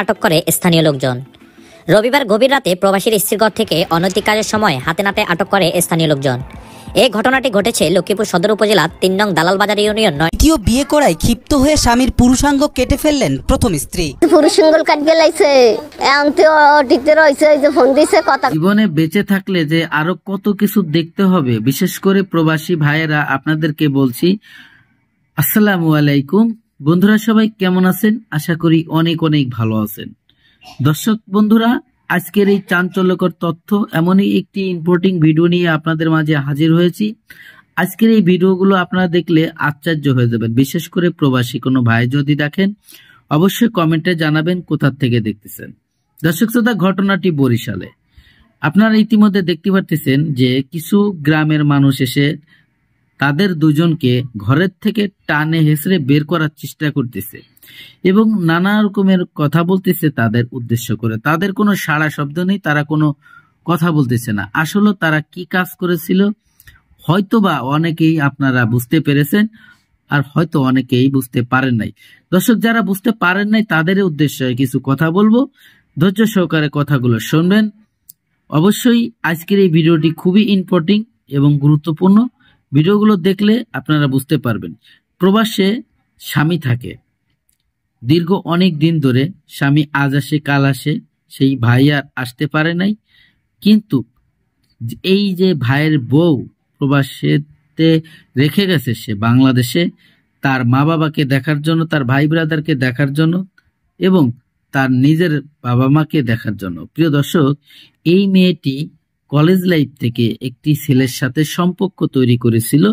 আটক করে স্থানীয় লোকজন। রবিবার গভীর রাতে প্রবাসীর স্ত্রীর ঘর থেকে অনৈতিক কাজের সময় হাতে নাতে আটক করে স্থানীয় লোকজন। এই ঘটনাটি ঘটেছে লক্ষ্মীপুর সদর উপজেলার ৩ নং দালালবাজার ইউনিয়ন ৯। দ্বিতীয় বিয়ে করায় ক্ষিপ্ত হয়ে স্বামীর পুরুষাঙ্গ কেটে ফেললেন প্রথম স্ত্রী। পুরুষাঙ্গ কাটবে লাইছে জীবনে বেঁচে থাকলে যে আরো কত কিছু দেখতে হবে, বিশেষ করে প্রবাসী ভাইয়েরা আপনাদেরকে বলছি আসসালামু আলাইকুম। বন্ধুরা সবাই কেমন আছেন? আশা করি অনেক অনেক ভালো আছেন। দর্শক বন্ধুরা, আজকের এই চাঞ্চল্যকর তথ্য এমনই একটি ইম্পর্টিং ভিডিও নিয়ে আপনাদের মাঝে হাজির হয়েছি। আজকের এই ভিডিওগুলো আপনারা দেখলে আশ্চর্য হয়ে যাবেন। বিশেষ করে প্রবাসী কোনো ভাই যদি দেখেন অবশ্যই কমেন্টে জানাবেন কোথা থেকে দেখতেছেন। দর্শক শ্রোতা, ঘটনাটি বরিশালে। আপনারা ইতিমধ্যে দেখতে পাচ্ছেন যে কিছু গ্রামের মানুষ এসে তাদের দুজনকে ঘরের থেকে টানে হেসড়ে বের করার চেষ্টা করতেছে এবং নানা রকমের কথা বলতেছে তাদের উদ্দেশ্য করে। তাদের কোনো সাড়া শব্দ নেই, তারা কোনো কথা বলতেছে না। আসলে তারা কি কাজ করেছিল হয়তোবা অনেকেই আপনারা বুঝতে পেরেছেন, আর হয়তো অনেকেই বুঝতে পারেন নাই। দর্শক, যারা বুঝতে পারেন নাই তাদের উদ্দেশ্যে কিছু কথা বলবো, ধৈর্য সহকারে কথাগুলো শুনবেন। অবশ্যই আজকের এই ভিডিওটি খুবই ইম্পর্টেন্ট এবং গুরুত্বপূর্ণ। ভিডিওগুলো দেখলে আপনারা বুঝতে পারবেন। প্রবাসে স্বামী থাকে দীর্ঘ অনেক দিন ধরে, স্বামী আজ আসে কাল আসে, সেই ভাই আর আসতে পারে নাই। কিন্তু এই যে ভাইয়ের বউ প্রবাসেতে রেখে গেছে সে বাংলাদেশে তার মা বাবাকে দেখার জন্য, তার ভাই ব্রাদারকে দেখার জন্য এবং তার নিজের বাবা মাকে দেখার জন্য। প্রিয় দর্শক, এই মেয়েটি কলেজ লাইফ থেকে একটি ছেলের সাথে সম্পর্ক তৈরি করেছিল,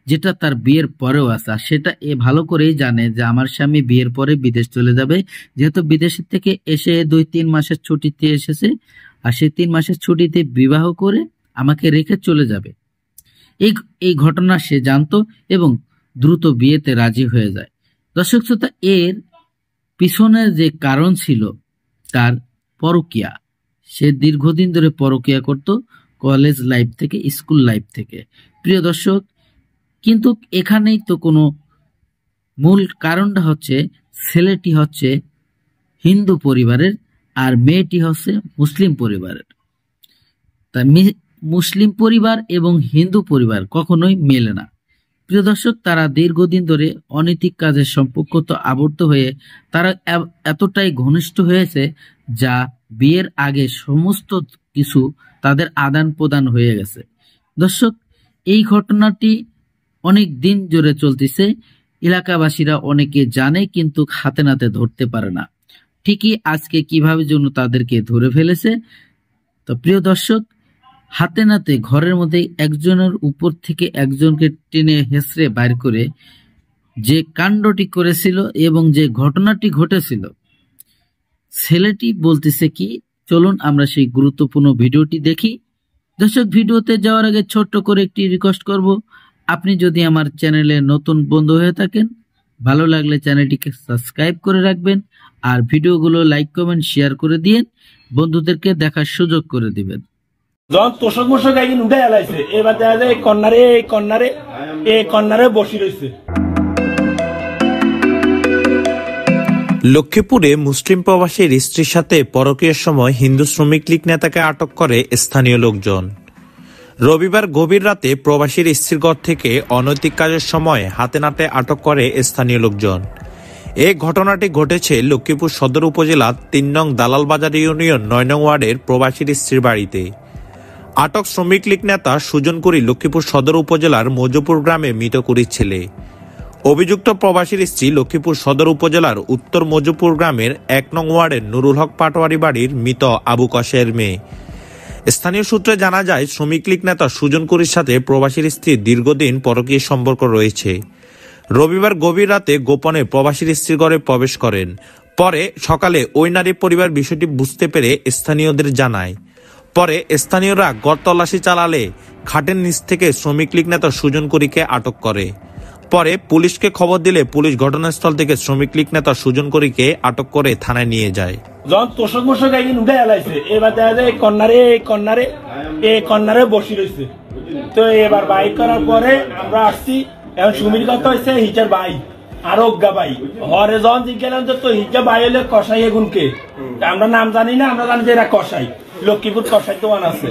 যেটা তার বিয়ের পরেও আছে। সেটা এ ভালো করেই জানে যে আমার স্বামী বিয়ের পরে বিদেশ চলে যাবে, যেহেতু বিদেশের থেকে এসে 2-3 মাসের ছুটিতে এসেছে, আর সেই 3 মাসের ছুটিতে বিবাহ করে আমাকে রেখে চলে যাবে। এই ঘটনা সে জানতো এবং দ্রুত বিয়েতে রাজি হয়ে যায়। দর্শক শ্রোতা, এর পিছনের যে কারণ ছিল তার পরকীয়া। সে দীর্ঘদিন ধরে পরকীয়া করত কলেজ লাইফ থেকে, স্কুল লাইফ থেকে। প্রিয় দর্শক, কিন্তু এখানেই তো কোনো মূল কারণটা হচ্ছে ছেলেটি হচ্ছে হিন্দু পরিবারের আর মেয়েটি হচ্ছে মুসলিম পরিবারের। তা মুসলিম পরিবার এবং হিন্দু পরিবার কখনোই মেলে না। প্রিয় দর্শক, তারা দীর্ঘদিন ধরে অনৈতিক কাজের সম্পর্ক তো আবদ্ধ হয়ে তারা এতটাই ঘনিষ্ঠ হয়েছে যা বিয়ের আগে সমস্ত কিছু তাদের আদান প্রদান হয়ে গেছে। দর্শক, এই ঘটনাটি অনেক দিন জুড়ে চলতেছে। এলাকাবাসীরা অনেকে জানে কিন্তু হাতে নাতে ধরতে পারে না। ঠিকই আজকে কিভাবে যেন তাদেরকে ধরে ফেলেছে। তো প্রিয় দর্শক, হাতে নাতে ঘরের মধ্যে একজনের উপর থেকে একজনকে টেনে হেসড়ে বাইর করে যে কাণ্ডটি করেছিল এবং যে ঘটনাটি ঘটেছিল, ছেলেটি বলতেছে কি, চলুন আমরা সেই গুরুত্বপূর্ণ ভিডিওটি দেখি। দর্শক, ভিডিওতে যাওয়ার আগে ছোট্ট করে একটি রিকোয়েস্ট করব, আপনি যদি আমার চ্যানেলে নতুন বন্ধু হয়ে থাকেন, ভালো লাগলে চ্যানেলটিকে সাবস্ক্রাইব করে রাখবেন, আর ভিডিওগুলো লাইক কমেন্ট শেয়ার করে দিয়ে বন্ধুদেরকে দেখার সুযোগ করে দিবেন। যখন তোষক মোষক একদিন উঠে এলাইছে, এবার দেখা যায় কন্যারে বসি রয়েছে। লক্ষ্মীপুরে মুসলিম প্রবাসীর স্ত্রীর সাথে পরকীয়ার সময় হিন্দু শ্রমিক লীগ নেতাকে আটক করে স্থানীয় লোকজন। রবিবার গভীর রাতে প্রবাসীর স্ত্রীর ঘর থেকে অনৈতিক কাজের সময় হাতে নাতে আটক করে স্থানীয় লোকজন। এই ঘটনাটি ঘটেছে লক্ষ্মীপুর সদর উপজেলার ৩ নং দালালবাজার ইউনিয়ন ৯ নং ওয়ার্ডের প্রবাসীর স্ত্রীর বাড়িতে। আটক শ্রমিক লীগ নেতা সুজন কুরি লক্ষ্মীপুর সদর উপজেলার মজুপুর গ্রামে মৃত কুরির ছেলে। অভিযুক্ত প্রবাসীর স্ত্রী লক্ষ্মীপুর সদর উপজেলার উত্তর মজুপুর গ্রামের ১ নং ওয়ার্ডের নুরুল হক পাটোয়ারি বাড়ির মৃত আবু কাশের মেয়ে। স্থানীয় সূত্রে জানা যায়, শ্রমিক লীগ নেতা সুজন কুরির সাথে প্রবাসীর স্ত্রীর দীর্ঘদিন পরকীয় সম্পর্ক রয়েছে। রবিবার গভীর রাতে গোপনে প্রবাসীর স্ত্রীর ঘরে প্রবেশ করেন। পরে সকালে ওই নারী পরিবার বিষয়টি বুঝতে পেরে স্থানীয়দের জানায়। পরে স্থানীয়রা ঘর তল্লাশি চালালে খাটের নিচ থেকে শ্রমিক লীগ নেতা সুজন কুরিকে আটক করে। পরে পুলিশকে খবর দিলে পুলিশ ঘটনাস্থল থেকে শ্রমিক লীগ নেতা সুজন কুরিকে আটক করে থানায় নিয়ে যায়। যখন তোষক মোষক একদিন উঠে এলাইছে, এবার দেখা যায় কন্যারে বসি রয়েছে। তো এবার বাইক করার পরে আমরা আসছি, এখন সুমির কথা হয়েছে হিচার ভাই আর অজ্ঞা ভাই হরে যখন জিজ্ঞাসা তো হিজ্জা ভাই হলে কষাই এগুনকে আমরা নাম জানি না, আমরা জানি যে এরা কষাই, লক্ষ্মীপুর কষাই দোকান আছে।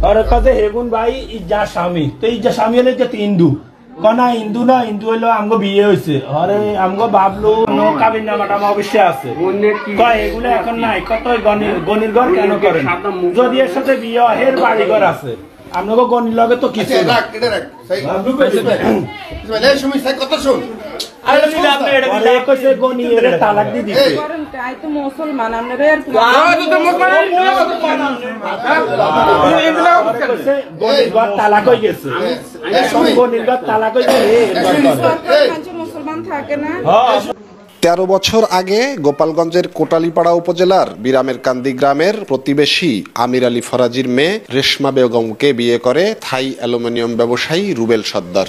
হরে কাছে হেগুন ভাই ইজ্জা স্বামী, তো ইজ্জা স্বামী হলে যে হিন্দু কনা হিন্দু না, হিন্দু হইলো আমগো বিয়ে হয়েছে। আরে আমগো বাবলু নো কাবিন নামাটা অবশ্যই আছে, কয় এগুলো এখন নাই, কত গনির ঘর কেন করেন? যদি এর সাথে বিয়ে হয় এর বাড়ি ঘর আছে, আপনাকে গনির লগে তো কিছু তালাক দিয়ে দিচ্ছে। তালাক হয়ে গেছে, তালাক হয়ে গেছে। 13 বছর আগে গোপালগঞ্জের কোটালীপাড়া উপজেলার বিরামের কান্দি গ্রামের প্রতিবেশী আমির আলী ফরাজির মেয়ে রেশমা বেগমকে বিয়ে করে থাই অ্যালুমিনিয়াম ব্যবসায়ী রুবেল সর্দার।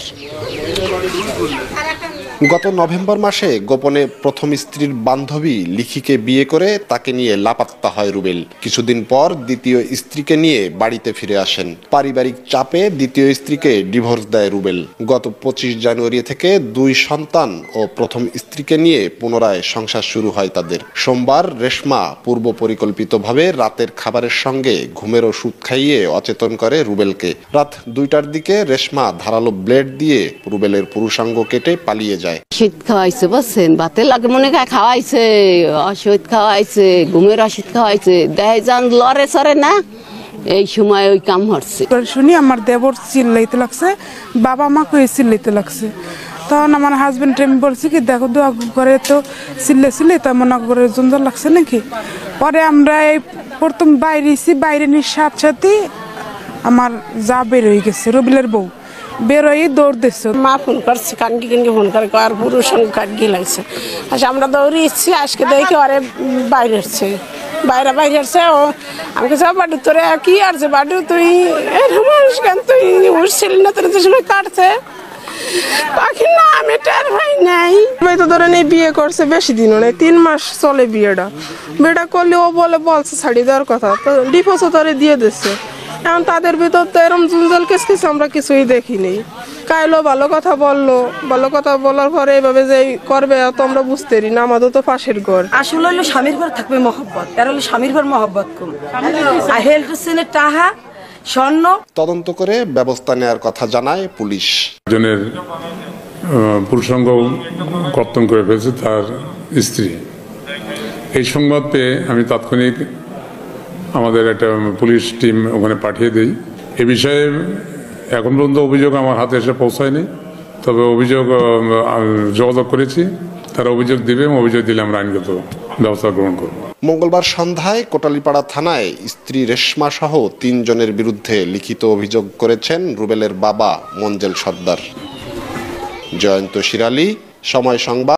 গত নভেম্বর মাসে গোপনে প্রথম স্ত্রীর বান্ধবী লিখিকে বিয়ে করে তাকে নিয়ে লাপাত্তা হয় রুবেল। কিছুদিন পর দ্বিতীয় স্ত্রীকে নিয়ে বাড়িতে ফিরে আসেন। পারিবারিক চাপে দ্বিতীয় স্ত্রীকে ডিভোর্স দেয় রুবেল। গত 25 জানুয়ারি থেকে 2 সন্তান ও প্রথম স্ত্রীকে নিয়ে পুনরায় সংসার শুরু হয় তাদের। সোমবার রেশমা পূর্ব পরিকল্পিতভাবে রাতের খাবারের সঙ্গে ঘুমের ওষুধ খাইয়ে অচেতন করে রুবেলকে। রাত 2টার দিকে রেশমা ধারালো ব্লেড দিয়ে রুবেলের পুরুষাঙ্গ কেটে পালিয়ে যায়। ওষুধ খাওয়াইছে, বুঝছেন, ভাতের লাগে মনে হয় খাওয়াইছে, ওষুধ খাওয়াইছে, ঘুমের ওষুধ খাওয়াইছে, দেয় যান লড়ে সরে না, এই সময় ওই কাম হচ্ছে। শুনি আমার দেবর চিল্লাইতে লাগছে, বাবা মা কয়ে চিল্লাইতে লাগছে। তখন আমার হাজবেন্ড আমি বলছি কি দেখো দোয়া করে তো চিল্লে তো মনে করে জঞ্জাল লাগছে নাকি। পরে আমরা এই প্রথম বাইরেছি, বাইরে নিয়ে সাথে আমার যা বের হয়ে গেছে, রবিলের বউ বেরোই দৌড় দিচ্ছে। মা ফোন করছে, কানকি ফোন করে আর পুরুষ সঙ্গে কাটকি লাগছে। আচ্ছা আমরা দৌড়ে এসেছি, আজকে দেখি ওরে বাইরে হচ্ছে, বাইরে হচ্ছে। ও আমাকে সব বাড়ি তোরে কি আসছে বাড়ি, তুই মানুষ কেন তুই উঠছিলি না, তোর যে সময় কাটছে পাখি না, আমি টের পাই নাই। আমি তো ধরেন এই বিয়ে করছে বেশি দিনও নেই, 3 মাস চলে বিয়েটা। বিয়েটা করলে ও বলছে ছাড়ি দেওয়ার কথা, তো ডিভোর্সও তোরে দিয়ে দিচ্ছে। এখন তাদের ভিতর তো এরকম জঞ্জাল কেস আমরা কিছুই দেখিনি। কাইলো ভালো কথা বললো, ভালো কথা বলার পরে এইভাবে যে করবে তো আমরা বুঝতে পারি না। আমাদের তো পাশের ঘর, আসলে হলো স্বামীর ঘর থাকবে মহব্বত, এর হলো স্বামীর ঘর মহব্বত কম। আর হেলথ সেনের টাহা স্বর্ণ তদন্ত করে ব্যবস্থা নেওয়ার কথা জানায় পুলিশ। জনের পুরুষাঙ্গ কর্তন করে ফেলেছে তার স্ত্রী। এই সংবাদ পেয়ে আমি তাৎক্ষণিক আমাদের একটা পুলিশ টিম ওখানে পাঠিয়ে দিই। এ বিষয়ে এখন পর্যন্ত অভিযোগ আমার হাতে এসে পৌঁছায়নি, তবে অভিযোগ যোগাযোগ করেছি, তারা অভিযোগ দিবে এবং অভিযোগ দিলে আমরা আইনগত ব্যবস্থা গ্রহণ করব। মঙ্গলবার সন্ধ্যায় কোটালীপাড়া থানায় স্ত্রী রেশমা সহ 3 জনের বিরুদ্ধে লিখিত অভিযোগ করেছেন রুবেলের বাবা মঞ্জেল সর্দার। জয়ন্ত শিরালী, সময় সংবাদ।